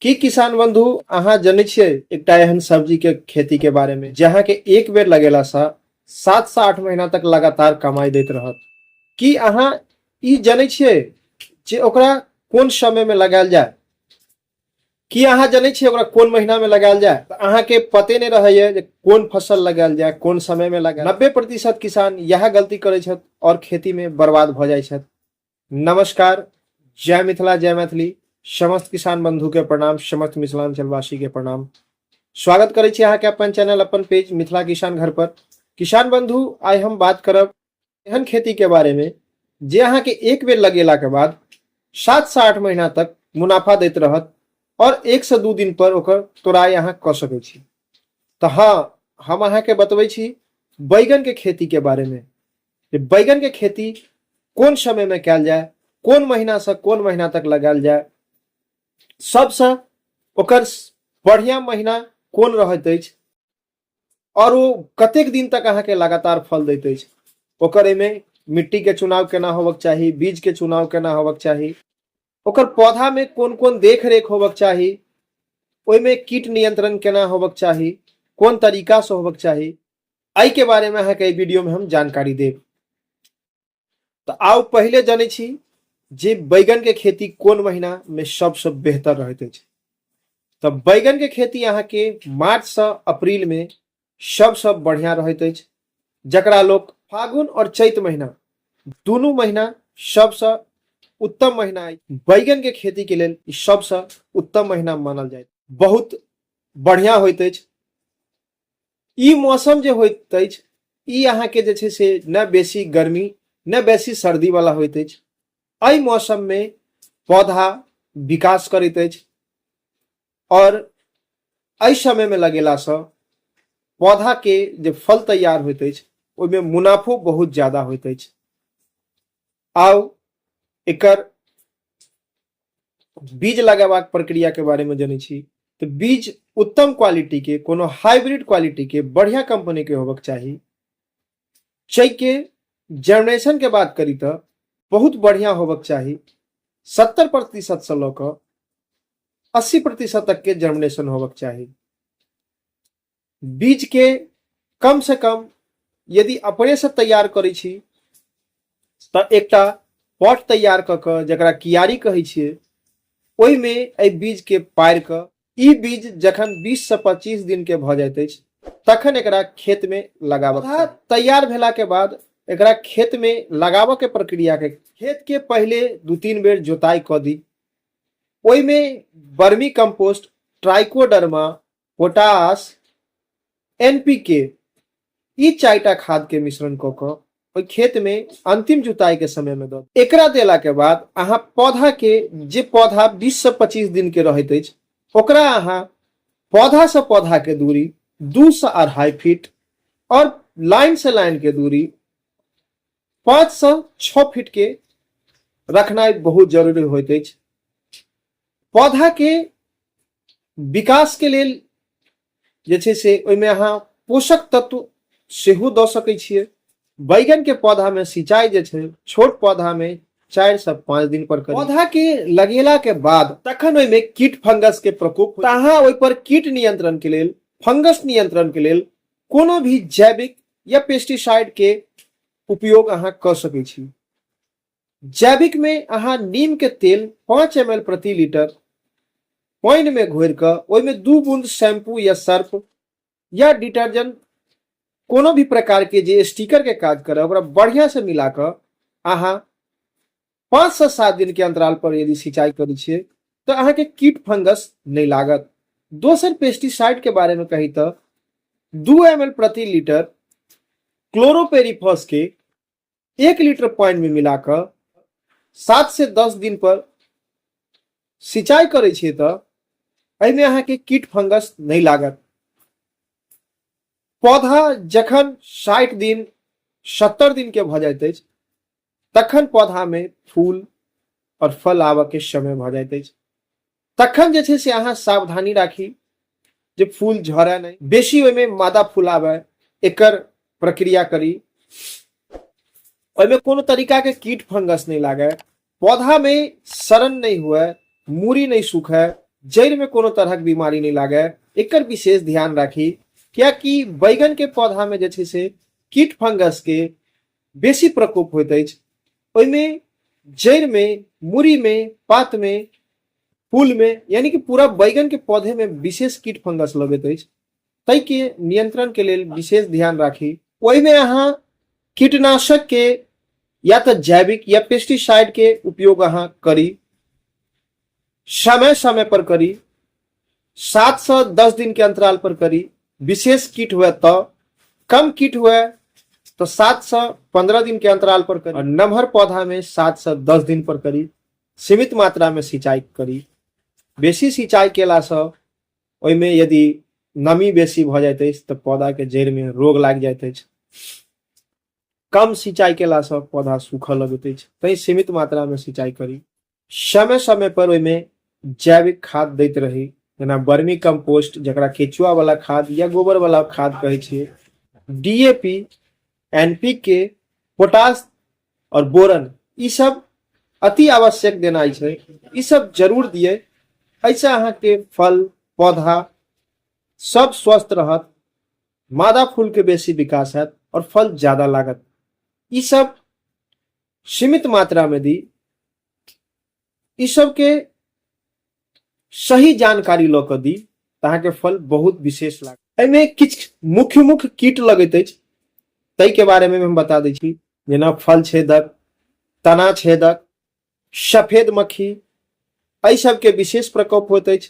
की किसान बंधु अहाँ जनै छियै एकटा एहन सब्जी के खेती के बारे में जहाँ के एक बेर लगेला सा 7 से 8 महीना तक लगातार कमाई देत रहत। की अहाँ ई जनै छियै जे ओकरा कोन समय में लगायल जाय? की अहाँ जनै छियै ओकरा कोन महीना में लगायल जाय? तऽ अहाँ के पते नहीं रहैया जे कोन फसल लगायल जाय, कोन समय में लगायल। 90% किसान यह गलती करै छथि और खेती में बर्बाद भ जाइ छथि। नमस्कार, जय मिथिला जय मैथिली। समस्त किसान बंधु के प्रणाम, समस्त मिथिलांचल वासी के प्रणाम। स्वागत करै छी अहाँ के अपन चैनल अपन पेज मिथिला किसान घर पर। किसान बंधु आइ हम बात करब एहन खेती के बारे में जे अहाँ के एक बेर लगेला के बाद 7 से 8 महीना तक मुनाफा दैत रहत और 1 से 2 दिन पर ओकर तोड़ाई अहाँ क सकै छी। तो हाँ, हम अहाँ के बतबै छी बैगन के खेती के बारे में। बैगन के खेती कोन समय में कैल जाय, कोन महीना से कोन महीना तक लगायल जाय, सबसे ओकर बढ़िया महीना कोन रहत अछि और वो कतेक दिन तक अहाँ के लगातार फल दैत अछि। ओकर एमे मिट्टी के चुनाव केना होबक चाही, बीज के चुनाव केना होबक चाही, ओकर पौधा में कोन कोन देख रेख होबक चाही, ओइमे कीट नियंत्रण केना होबक चाही, कोन तरीका से होबक चाही, एहि के बारे में अहाँ के वीडियो में हम जानकारी देब। तो आओ पहले जानै छी जे बैगन के खेती कोन महीना में सबसे बेहतर रहत अछि। तो बैगन के खेती अहाँ के मार्च से अप्रैल में सबसे बढ़िया रहत अछि, जकरा लोग फागुन और चैत महीना दोनों महीना सबसे उत्तम महीना अछि। बैगन के खेती के लेल ई सबसे उत्तम महीना मानल जाय, बहुत बढ़िया होइत अछि। ई मौसम जे होइत अछि ई अहाँ के जे छै से न बेसी गर्मी न बेसी सर्दी वाला होइत अछि। एहि मौसम में पौधा विकास करैत अछि और एहि समय में लगेला से पौधा के जे फल तैयार होइत अछि ओइमे मुनाफो बहुत ज्यादा होइत अछि। आओ एकर बीज लगाबाक प्रक्रिया के बारे में जानै छी। तो बीज उत्तम क्वालिटी के, कोनो हाइब्रिड क्वालिटी के, बढ़िया कंपनी के होबक चाही। चै के जर्मिनेशन के बात करी तो बहुत बढ़िया होबक चाही। 70% से लऽ कऽ 80% तक के जर्मिनेशन होबक चाही। बीज के कम से कम यदि अपने से तैयार करै छी तो एकटा पॉट तैयार क के जकरा कियारी कहै छियै, ओइ में एहि बीज के पार क ई बीज जखन 20 से 25 दिन के भ जाइत अछि तखन एकरा खेत में लगाबक चाही। तैयार भेला के बाद एकरा खेत में लगाबऽ के प्रक्रिया के खेत के पहले 2-3 बेर जोताई क दी। ओइ में vermicompost, trichoderma, potash, NPK ई 4टा खाद के मिश्रण क के ओइ खेत में अंतिम जुताई के समय में दो। एकरा देला के बाद अहाँ पौधा के जे पौधा 20 से 25 दिन के रहैत अछि ओकरा अहाँ पौधा से पौधा के दूरी 2 से 2.5 फीट और लाइन से लाइन के दूरी 5 से 6 फीट के रखनाइ बहुत जरूरी होइत अछि। पौधा के विकास के लेल जे छै से ओइमे अहाँ पोषक तत्व सेहो दऽ सकै छियै। बैगन के पौधा में सिंचाई जे छै छोट पौधा में 4 से 5 दिन पर करी। पौधा के लगेला के बाद तखन ओइमे कीट फंगस के प्रकोप, अहाँ ओइ पर कीट नियंत्रण के लेल, फंगस नियंत्रण के लेल कोनो भी जैविक या पेस्टिसाइड के उपयोग अहाँ क सकै छी। जैविक में अहाँ नीम के तेल 5 ml प्रति लीटर पानी में घोर के ओइमे 2 बूंद शैम्पू या सर्फ या डिटर्जेंट कोनो भी प्रकार के जे स्टिकर के काज करे ओकरा बढ़िया से मिला के अहाँ 5 से 7 दिन के अंतराल पर यदि सिंचाई करै छियै तो अहाँ के कीट फंगस नहीं लागत। दोसर पेस्टिसाइड के बारे में कही तो 2 ml प्रति लीटर क्लोरोपेरिफॉस के 1 लीटर पानी में मिलाकर 7 से 10 दिन पर सिंचाई करै छियै तो एहिमे अहाँ के कीट फंगस नहीं लागत। पौधा जखन 60 दिन 70 दिन के भ जाइत अछि तखन पौधा में फूल और फल आबऽ के समय भ जाइत अछि। तखन जे छै से अहाँ सावधानी राखी जे फूल झड़े नहीं, बेसी ओइमे मादा फूल आवे एकर प्रक्रिया करी। ओइमे कोनो तरीका के कीट फंगस नहीं लागे, पौधा में सड़न नहीं हुए, मूड़ी नहीं सूखे, जड़ में कोनो तरह के बीमारी नहीं लागे, एकर विशेष ध्यान राखी। क्या कि बैगन के पौधा में जे छै से कीट फंगस के बेसी प्रकोप होइत अछि। ओइमे जड़ में, मूड़ी में, पात में, फूल में, यानी कि पूरा बैगन के पौधे में विशेष कीट फंगस लगैत अछि। तै के नियंत्रण के लेल विशेष ध्यान राखी। ओइमे अहाँ कीटनाशक के या तो जैविक या पेस्टिसाइड के उपयोग अहाँ करी, समय समय पर करी, 7 से 10 दिन के अंतराल पर करी। विशेष कीट हुए तो, कम कीट हुए तो 7 से 15 दिन के अंतराल पर करी। और नमहर पौधा में 7 से 10 दिन पर करी। सीमित मात्रा में सिंचाई करी। बेसी सिंचाई केला से ओइमे यदि नमी बेसी भ जाइत अछि तो पौधा के जड़ में रोग लाग जाइत अछि। कम सिंचाई केला से पौधा सूखा लगैत अछि, तै सीमित मात्रा में सिंचाई करी। समय समय पर ओइमे जैविक खाद दैत रही, जेना वर्मी कंपोस्ट, जकरा केचुआ वाला खाद या गोबर वाला खाद कहै छियै, डीएपी, एनपीके, पोटास और बोरन, ई सब अति आवश्यक देनाइ छै। ई सब जरूर दिए, ऐसे अहाँ के फल पौधा सब स्वस्थ रहत, मादा फूल के बेसी विकास हैत और फल ज्यादा लागत। ई सब सीमित मात्रा में दी। ई सब के सही जानकारी ल क दी, तहाँ के फल बहुत विशेष लागत। एमे किछ मुख्य मुख्य कीट लगैत अछि, तै के बारे में हम बता दै छी। जेना फल छेदक, तना छेदक, सफेद मक्खी, एहि सब के विशेष प्रकोप होइत अछि।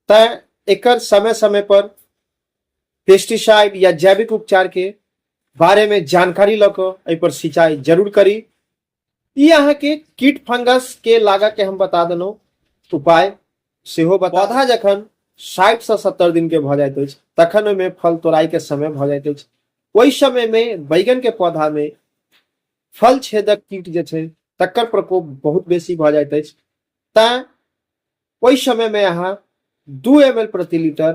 तैं एकर समय समय पर पेस्टिसाइड या जैविक उपचार के बारे में जानकारी ल क एहि पर सिंचाई जरूर करी। ई अहाँ के कीट फंगस के लागा के हम बता देलहुं उपाय सेहो बता। पौधा जखन 60 से 70 दिन के भ जाइत अछि तखन ओइमे फल तोड़ाई के समय भ जाइत अछि। ओहि समय में बैगन के पौधा में फल छेदक कीट जे छै तकर प्रकोप बहुत बेसी भ जाइत अछि। तैं ओहि समय में अहाँ 2 ml प्रति लीटर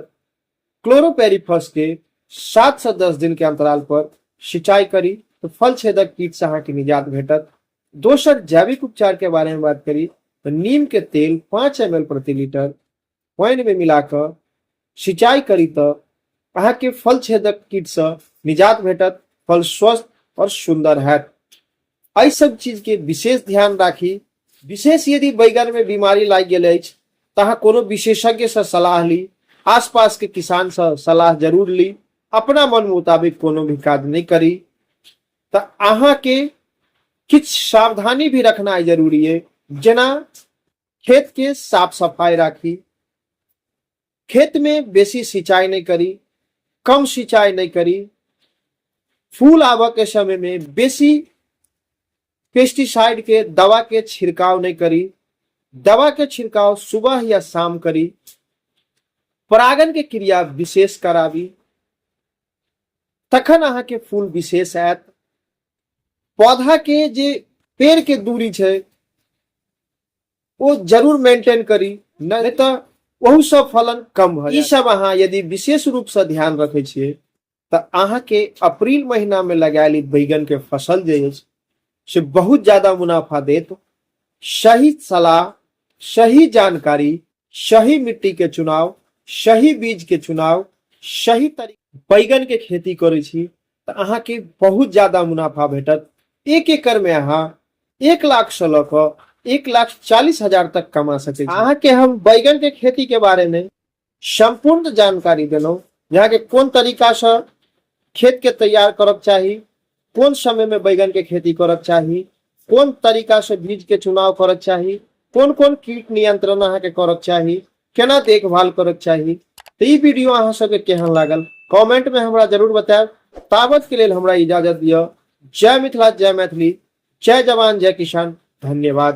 क्लोरोपेरिफस के 7 से 10 दिन के अंतराल पर सिंचाई करी तो फल छेदक कीट से अहाँ के निजात भेटत। दोसर जैविक उपचार के बारे में बात करी तो नीम के तेल 5 ml प्रति लीटर पानी में मिलाकर सिंचाई करी तो अहाँ के फल छेदक कीट से निजात भेटत, फल स्वस्थ और सुंदर हैत। एहि सब चीज के विशेष ध्यान राखी। विशेष यदि बैगन में बीमारी लाग गेल अछि तो अहाँ कोनो विशेषज्ञ से सलाह ली, आसपास के किसान से सलाह जरूर ली। अपना मन मुताबिक कोनो भी काज नहीं करी। तो अहाँ के किछ सावधानी भी रखना जरूरी है। जेना खेत के साफ सफाई राखी, खेत में बेसी सिंचाई नहीं करी, कम सिंचाई नहीं करी, फूल आवा के समय में बेसी पेस्टिसाइड के दवा के छिड़काव नहीं करी। दवा के छिड़काव सुबह या शाम करी। परागन के क्रिया विशेष कराबी, तखन अहाँ के फूल विशेष आयत। पौधा के जे पेड़ के दूरी छै वो जरूर मेंटेन करी, नहीं तो वहू सब फलन कम भ जायत। ई सब अहाँ यदि विशेष रूप से ध्यान रखे छियै तो अहाँ के अप्रैल महीना में लगायल बैगन के फसल जे अछि से बहुत ज्यादा मुनाफा देत। सही सलाह, सही जानकारी, सही मिट्टी के चुनाव, सही बीज के चुनाव, सही तरीका बैगन के खेती करे छी तो अहाँ के बहुत ज्यादा मुनाफा भेटत। 1 एकड़ में अहाँ 1 लाख से ल क 1,40,000 तक कमा सके छी। अहाँ के हम बैगन के खेती के बारे में संपूर्ण जानकारी देलहुं, जहाँ के कोन तरीका से खेत के तैयार करब चाही, कोन समय में बैगन के खेती करब चाही, कोन तरीका से बीज के चुनाव करब चाही, कोन कोन कीट नियंत्रण अहाँ के करब चाही, केना देखभाल करब चाही। तो ई वीडियो अहाँ सबके केहन लागल कमेंट में हमरा जरूर बताएब। ताबत के लेल हमरा इजाजत दियो। जय मिथिला, जय मैथिली, जय जवान, जय किसान। धन्यवाद।